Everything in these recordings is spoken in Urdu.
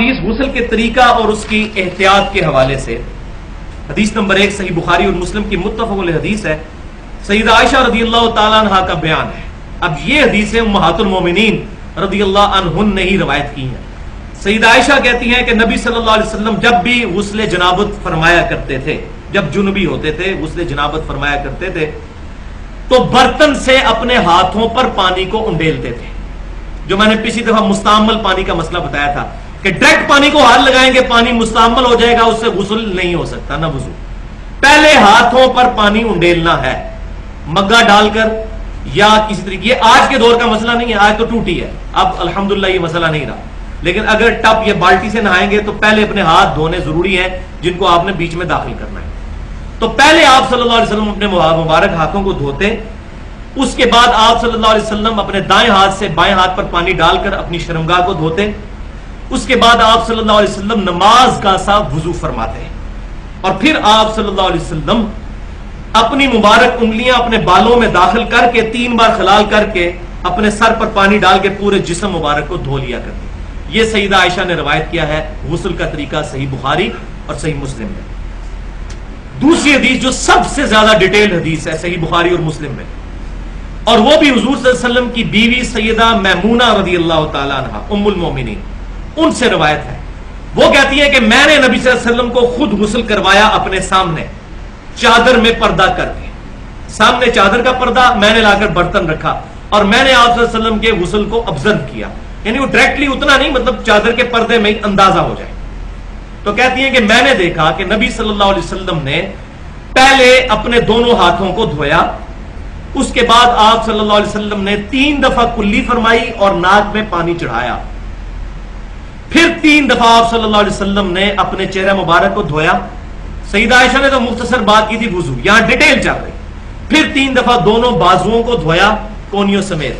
حدیث غسل کے طریقہ اور اس کی احتیاط کے حوالے سے، حدیث نمبر 1 صحیح بخاری اور مسلم کی متفق علیہ حدیث ہے، سیدہ عائشہ رضی اللہ تعالیٰ عنہ کا بیان ہے۔ اب یہ حدیثیں امہات المومنین رضی اللہ عنہن نے ہی روایت کی ہیں۔ سیدہ عائشہ کہتی ہیں کہ نبی صلی اللہ علیہ وسلم جب بھی غسل جنابت فرمایا کرتے تھے، جب جنبی ہوتے تھے غسل جنابت فرمایا کرتے تھے، تو برتن سے اپنے ہاتھوں پر پانی کو انڈیلتے تھے۔ جو میں نے پچھلی دفعہ مستعمل پانی کا مسئلہ بتایا تھا کہ ڈائریکٹ پانی کو ہاتھ لگائیں گے پانی مستعمل ہو جائے گا، اس سے غسل نہیں ہو سکتا نہ وضو۔ پہلے ہاتھوں پر پانی انڈیلنا ہے، مگا ڈال کر یا کسی طریقے۔ یہ آج کے دور کا مسئلہ نہیں ہے، آج تو ٹوٹی ہے، اب الحمدللہ یہ مسئلہ نہیں رہا، لیکن اگر ٹب یا بالٹی سے نہائیں گے تو پہلے اپنے ہاتھ دھونے ضروری ہیں، جن کو آپ نے بیچ میں داخل کرنا ہے۔ تو پہلے آپ صلی اللہ علیہ وسلم اپنے مبارک ہاتھوں کو دھوتے، اس کے بعد آپ صلی اللہ علیہ وسلم اپنے دائیں ہاتھ سے بائیں ہاتھ پر پانی ڈال کر اپنی شرمگاہ کو دھوتے، اس کے بعد آپ صلی اللہ علیہ وسلم نماز کا سا وضو فرماتے ہیں، اور پھر آپ صلی اللہ علیہ وسلم اپنی مبارک انگلیاں اپنے بالوں میں داخل کر کے 3 بار خلال کر کے اپنے سر پر پانی ڈال کے پورے جسم مبارک کو دھو لیا کرتے۔ یہ سیدہ عائشہ نے روایت کیا ہے، غسل کا طریقہ صحیح بخاری اور صحیح مسلم میں۔ دوسری حدیث جو سب سے زیادہ ڈیٹیل حدیث ہے صحیح بخاری اور مسلم میں، اور وہ بھی حضور صلی اللہ علیہ وسلم کی بیوی سیدہ میمونہ رضی اللہ تعالیٰ عنہ ام المومنین، ان سے روایت ہے۔ وہ کہتی ہے کہ میں نے نبی صلی اللہ علیہ وسلم کو خود غسل کروایا اپنے سامنے، چادر میں پردہ کر کے، سامنے چادر کا پردہ میں نے لا کر برتن رکھا، اور میں نے آپ صلی اللہ علیہ وسلم کے غسل کو آبزرو کیا، یعنی وہ ڈائریکٹلی اتنا نہیں، مطلب چادر کے پردے میں اندازہ ہو جائے۔ تو کہتی ہیں کہ میں نے دیکھا کہ نبی صلی اللہ علیہ وسلم نے پہلے اپنے دونوں ہاتھوں کو دھویا، اس کے بعد آپ صلی اللہ علیہ وسلم نے 3 دفعہ کلی فرمائی اور ناک میں پانی چڑھایا، پھر 3 دفعہ آپ صلی اللہ علیہ وسلم نے اپنے چہرہ مبارک کو دھویا۔ سیدہ عائشہ نے تو مختصر بات کی تھی وضو، یہاں ڈیٹیل چل رہی۔ پھر 3 دفعہ دونوں بازوؤں کو دھویا کونیوں سمیت،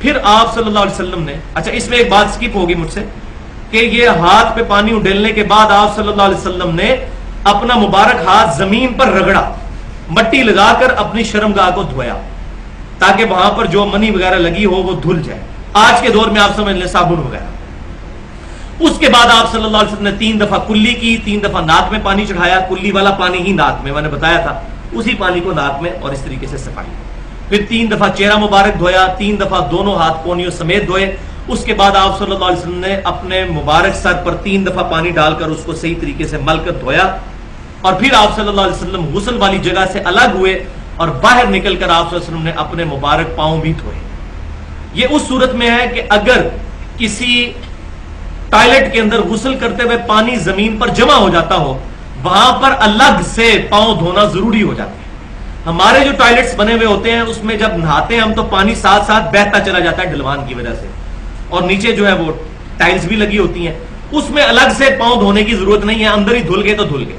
پھر آپ صلی اللہ علیہ وسلم نے، اچھا اس میں ایک بات سکپ ہوگی مجھ سے کہ یہ ہاتھ پہ پانی اڈیلنے کے بعد آپ صلی اللہ علیہ وسلم نے اپنا مبارک ہاتھ زمین پر رگڑا، مٹی لگا کر اپنی شرمگاہ کو دھویا تاکہ وہاں پر جو منی وغیرہ لگی ہو وہ دھل جائے۔ آج کے دور میں آپ سمجھ لیں صابن وغیرہ۔ اس کے بعد آپ صلی اللہ علیہ وسلم نے 3 دفعہ کلی کی، 3 دفعہ ناک میں پانی چڑھایا، کلی والا پانی ہی ناک میں، میں نے بتایا تھا، اسی پانی کو ناک میں، اور اس طریقے سے صفائی۔ پھر 3 دفعہ چہرہ مبارک دھویا، 3 دفعہ دونوں ہاتھ کونیوں سمیت دھوئے۔ اس کے بعد آپ صلی اللہ علیہ وسلم نے اپنے مبارک سر پر 3 دفعہ پانی ڈال کر اس کو صحیح طریقے سے مل کر دھویا، اور پھر آپ صلی اللہ علیہ وسلم غسل والی جگہ سے الگ ہوئے اور باہر نکل کر آپ صلی اللہ علیہ وسلم نے اپنے مبارک پاؤں بھی دھوئے۔ یہ اس صورت میں ہے کہ اگر کسی ٹوائلٹ کے اندر غسل کرتے ہوئے پانی زمین پر جمع ہو جاتا ہو، وہاں پر الگ سے پاؤں دھونا ضروری ہو جاتا ہے۔ ہمارے جو ٹوائلٹس بنے ہوئے ہوتے ہیں اس میں جب نہاتے ہیں ہم تو پانی ساتھ ساتھ بہتا چلا جاتا ہے ڈھلوان کی وجہ سے، اور نیچے جو ہے وہ ٹائلز بھی لگی ہوتی ہیں، اس میں الگ سے پاؤں دھونے کی ضرورت نہیں ہے، اندر ہی دھل گئے تو دھل گئے۔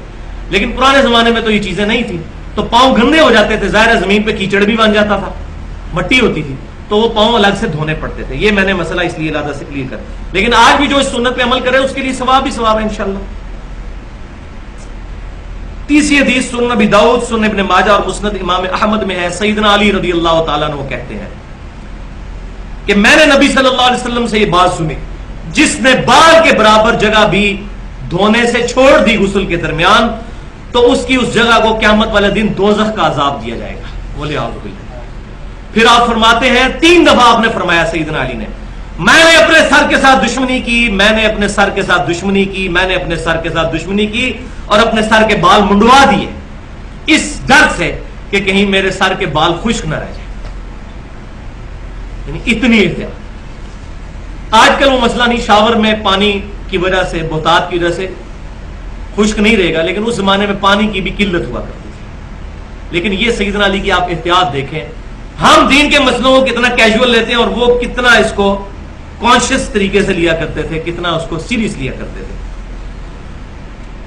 لیکن پرانے زمانے میں تو یہ چیزیں نہیں تھیں، تو پاؤں گندے ہو جاتے تھے، ظاہر ہے زمین پہ کیچڑ بھی بن جاتا تھا، مٹی ہوتی تھی، تو وہ پاؤں الگ سے دھونے پڑتے تھے۔ یہ میں نے مسئلہ اس لیے علیحدہ سے کلیئر کر، لیکن آج بھی جو اس سنت پہ عمل کرے اس کے لیے ثواب ہی ثواب ہے انشاءاللہ۔ تیسری حدیث سنن ابی داؤد، سنن ابن ماجہ اور مسند امام احمد میں ہے، سیدنا علی رضی اللہ تعالیٰ عنہ کہتے ہیں کہ میں نے نبی صلی اللہ علیہ وسلم سے یہ بات سنی، جس نے بال کے برابر جگہ بھی دھونے سے چھوڑ دی غسل کے درمیان، تو اس کی اس جگہ کو قیامت والے دن دوزخ کا عذاب دیا جائے گا، بولے اعوذ باللہ۔ پھر آپ فرماتے ہیں 3 دفعہ آپ نے فرمایا سیدنا علی نے، میں نے اپنے سر کے ساتھ دشمنی کی، میں نے اپنے سر کے ساتھ دشمنی کی، میں نے اپنے سر کے ساتھ دشمنی کی، اور اپنے سر کے بال منڈوا دیے اس ڈر سے کہ کہیں میرے سر کے بال خشک نہ رہ جائیں، یعنی اتنی احتیاط۔ آج کل وہ مسئلہ نہیں، شاور میں پانی کی وجہ سے، بہتات کی وجہ سے خشک نہیں رہے گا، لیکن اس زمانے میں پانی کی بھی قلت ہوا کرتی تھی۔ لیکن یہ سیدنا علی کی آپ احتیاط دیکھیں، ہم دین کے مسئلوں کو کتنا کیجول لیتے ہیں اور وہ کتنا اس کو کانشیس طریقے سے لیا کرتے تھے، کتنا اس کو سیریس لیا کرتے تھے۔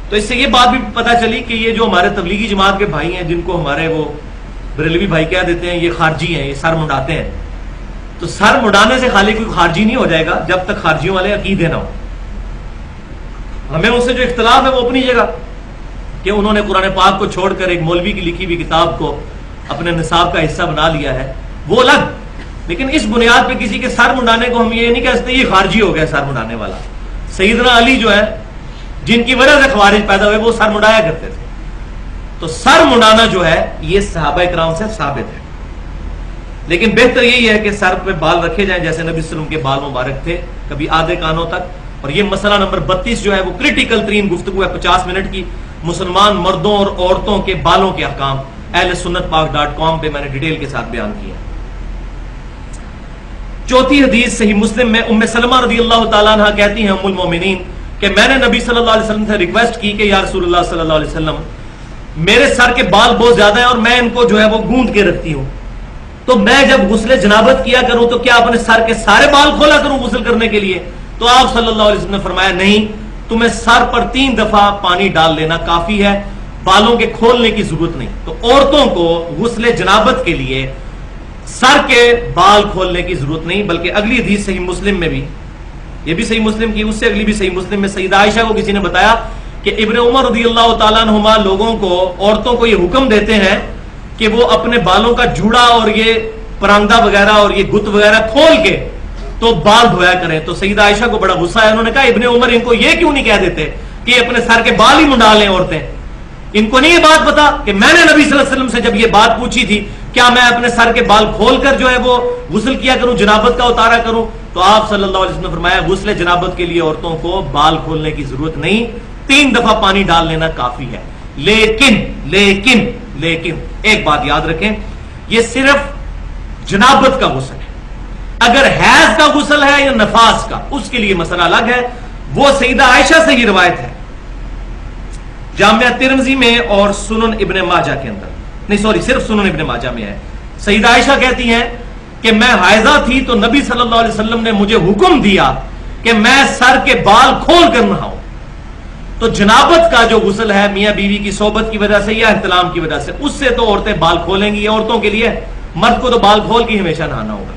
تو اس سے یہ بات بھی پتہ چلی کہ یہ جو ہمارے تبلیغی جماعت کے بھائی ہیں، جن کو ہمارے وہ بریلوی بھائی کہہ دیتے ہیں، یہ خارجی ہیں، یہ سر منڈاتے ہیں، تو سر منڈانے سے خالی کوئی خارجی نہیں ہو جائے گا جب تک خارجیوں والے عقیدے نہ ہو۔ ہمیں ان سے جو اختلاف ہے وہ اپنی جگہ، کہ انہوں نے قرآن پاک کو چھوڑ کر ایک مولوی کی لکھی ہوئی کتاب کو اپنے نصاب کا حصہ بنا لیا ہے، وہ الگ، لیکن اس بنیاد پہ کسی کے سر منڈانے کو ہم یہ نہیں کہہ سکتے یہ خارجی ہو گیا سر منڈانے والا۔ سیدنا علی جو ہے جن کی وجہ سے خوارج پیدا ہوئے وہ سر مڈایا کرتے تھے. تو سر مڈانا جو ہے یہ صحابہ کرام سے ثابت ہے. لیکن بہتر یہی ہے کہ سر پہ بال رکھے جائیں جیسے نبی صلی اللہ علیہ وسلم کے بال مبارک تھے, کبھی آدھے کانوں تک. اور یہ مسئلہ نمبر 32 جو ہے وہ کریٹیکل ترین گفتگو ہے 50 منٹ کی, مسلمان مردوں اور عورتوں کے بالوں کے احکام. اہل سنت پاک.com پہ میں نے ڈیٹیل کے ساتھ بیان کیا. چوتھی حدیث صحیح مسلم میں ام سلمہ رضی اللہ تعالیٰ عنہ کہتی ہیں ام المومنین کہ میں نے نبی صلی اللہ علیہ وسلم سے ریکویسٹ کی کہ یا رسول اللہ صلی اللہ علیہ وسلم میرے سر کے بال بہت زیادہ ہیں اور میں ان کو جو ہے وہ گوند کے رکھتی ہوں, تو میں جب غسل جنابت کیا کروں تو کیا اپنے سر کے سارے بال کھولا کروں غسل کرنے کے لیے؟ تو آپ صلی اللہ علیہ وسلم نے فرمایا نہیں, تمہیں سر پر 3 دفعہ پانی ڈال لینا کافی ہے, بالوں کے کھولنے کی ضرورت نہیں. تو عورتوں کو غسل جنابت کے لیے سر کے بال کھولنے کی ضرورت نہیں. بلکہ اگلی حدیث صحیح مسلم میں بھی, یہ بھی صحیح مسلم کی, اس سے اگلی بھی صحیح مسلم میں سیدہ عائشہ کو کسی نے بتایا کہ ابن عمر رضی اللہ تعالیٰ عنہما لوگوں کو, عورتوں کو یہ حکم دیتے ہیں کہ وہ اپنے بالوں کا جوڑا اور یہ پراندہ وغیرہ اور یہ گت وغیرہ کھول کے تو بال دھویا کریں. تو سیدہ عائشہ کو بڑا غصہ ہے, انہوں نے کہا ابن عمر ان کو یہ کیوں نہیں کہہ دیتے کہ یہ اپنے سر کے بال ہی منڈا لیں عورتیں؟ ان کو نہیں یہ بات پتا کہ میں نے نبی صلی اللہ علیہ وسلم سے جب یہ بات پوچھی تھی کیا میں اپنے سر کے بال کھول کر جو ہے وہ غسل کیا کروں, جنابت کا اتارا کروں؟ تو آپ صلی اللہ علیہ وسلم نے فرمایا غسل جنابت کے لیے عورتوں کو بال کھولنے کی ضرورت نہیں, 3 دفعہ پانی ڈال لینا کافی ہے. لیکن لیکن لیکن ایک بات یاد رکھیں, یہ صرف جنابت کا غسل ہے. اگر حیض کا غسل ہے یا نفاس کا, اس کے لیے مسئلہ الگ ہے. وہ سیدہ عائشہ سے ہی روایت ہے جامعہ ترمذی میں اور سنن ابن ماجہ کے اندر, نہیں سوری صرف سنن ابن ماجہ میں ہے. سیدہ عائشہ کہتی ہیں کہ میں حائضہ تھی تو نبی صلی اللہ علیہ وسلم نے مجھے حکم دیا کہ میں سر کے بال کھول کر نہاؤں. تو جنابت کا جو غسل ہے میاں بیوی کی صحبت کی وجہ سے یا احتلام کی وجہ سے, اس سے تو عورتیں بال کھولیں گی, عورتوں کے لیے, مرد کو تو بال کھول کے ہمیشہ نہانا ہوگا.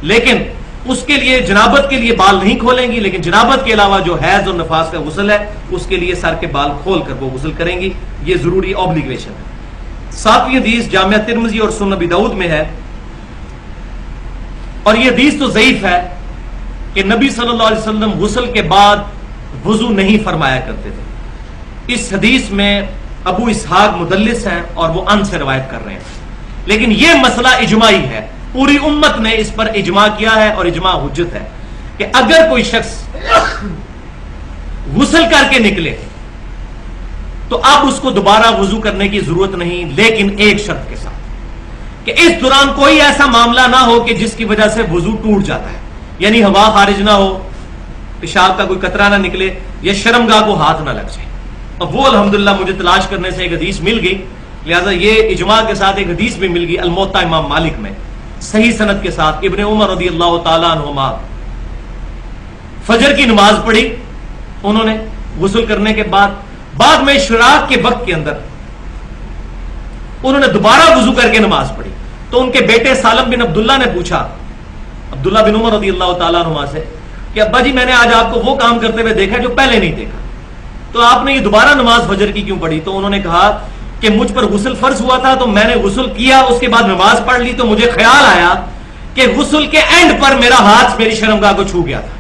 لیکن اس کے لیے جنابت کے لیے بال نہیں کھولیں گی, لیکن جنابت کے علاوہ جو حیض اور نفاس کا غسل ہے اس کے لیے سر کے بال کھول کر وہ غسل کریں گی. یہ ضروری اوبلیگیشن ہے. 7ویں حدیث جامعہ ترمذی اور سنن ابی داؤد میں ہے, اور یہ حدیث تو ضعیف ہے کہ نبی صلی اللہ علیہ وسلم غسل کے بعد وضو نہیں فرمایا کرتے تھے. اس حدیث میں ابو اسحاق مدلس ہیں اور وہ ان سے روایت کر رہے ہیں. لیکن یہ مسئلہ اجماعی ہے, پوری امت نے اس پر اجماع کیا ہے اور اجماع حجت ہے کہ اگر کوئی شخص غسل کر کے نکلے تو اب اس کو دوبارہ وضو کرنے کی ضرورت نہیں, لیکن ایک شرط کے ساتھ کہ اس دوران کوئی ایسا معاملہ نہ ہو کہ جس کی وجہ سے وضو ٹوٹ جاتا ہے. یعنی ہوا خارج نہ ہو, پیشاب کا کوئی قطرہ نہ نکلے, یا شرمگاہ کو ہاتھ نہ لگ جائے. اب وہ الحمدللہ مجھے تلاش کرنے سے ایک حدیث مل گئی, لہذا یہ اجماع کے ساتھ ایک حدیث بھی مل گئی الموطا امام مالک میں صحیح سند کے ساتھ. ابن عمر رضی اللہ تعالیٰ عنہما فجر کی نماز پڑھی انہوں نے غسل کرنے کے بعد میں اشراق کے وقت کے اندر انہوں نے دوبارہ وضو کر کے نماز پڑھی. تو ان کے بیٹے سالم بن عبداللہ نے پوچھا عبداللہ بن عمر رضی اللہ تعالیٰ عنہما سے کہ ابا جی میں نے آج آپ کو وہ کام کرتے ہوئے دیکھا جو پہلے نہیں دیکھا, تو آپ نے یہ دوبارہ نماز فجر کی کیوں پڑھی؟ تو انہوں نے کہا کہ مجھ پر غسل فرض ہوا تھا تو میں نے غسل کیا, اس کے بعد نماز پڑھ لی, تو مجھے خیال آیا کہ غسل کے اینڈ پر میرا ہاتھ میری شرمگاہ کو چھو گیا تھا,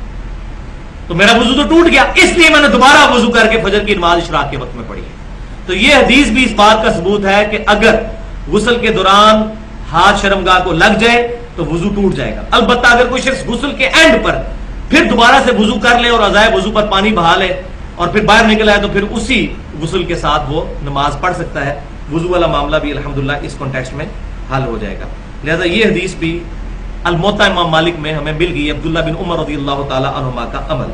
تو میرا وضو تو ٹوٹ گیا, اس لیے میں نے دوبارہ وضو کر کے فجر کی نماز اشراق کے وقت میں پڑھی ہے. تو یہ حدیث بھی اس بات کا ثبوت ہے کہ اگر غسل کے دوران ہاتھ شرمگاہ کو لگ جائے تو وضو ٹوٹ جائے گا. البتہ اگر کوئی شخص غسل کے اینڈ پر پھر دوبارہ سے وضو کر لے اور عزائے وضو پر پانی بہا لے اور پھر باہر نکل آئے تو پھر اسی غسل کے ساتھ وہ نماز پڑھ سکتا ہے. وضو والا معاملہ بھی الحمدللہ اس کانٹیکسٹ میں حل ہو جائے گا. لہذا یہ حدیث بھی الموطا امام مالک میں ہمیں مل گئی عبداللہ بن عمر رضی اللہ تعالی عنہما کا عمل.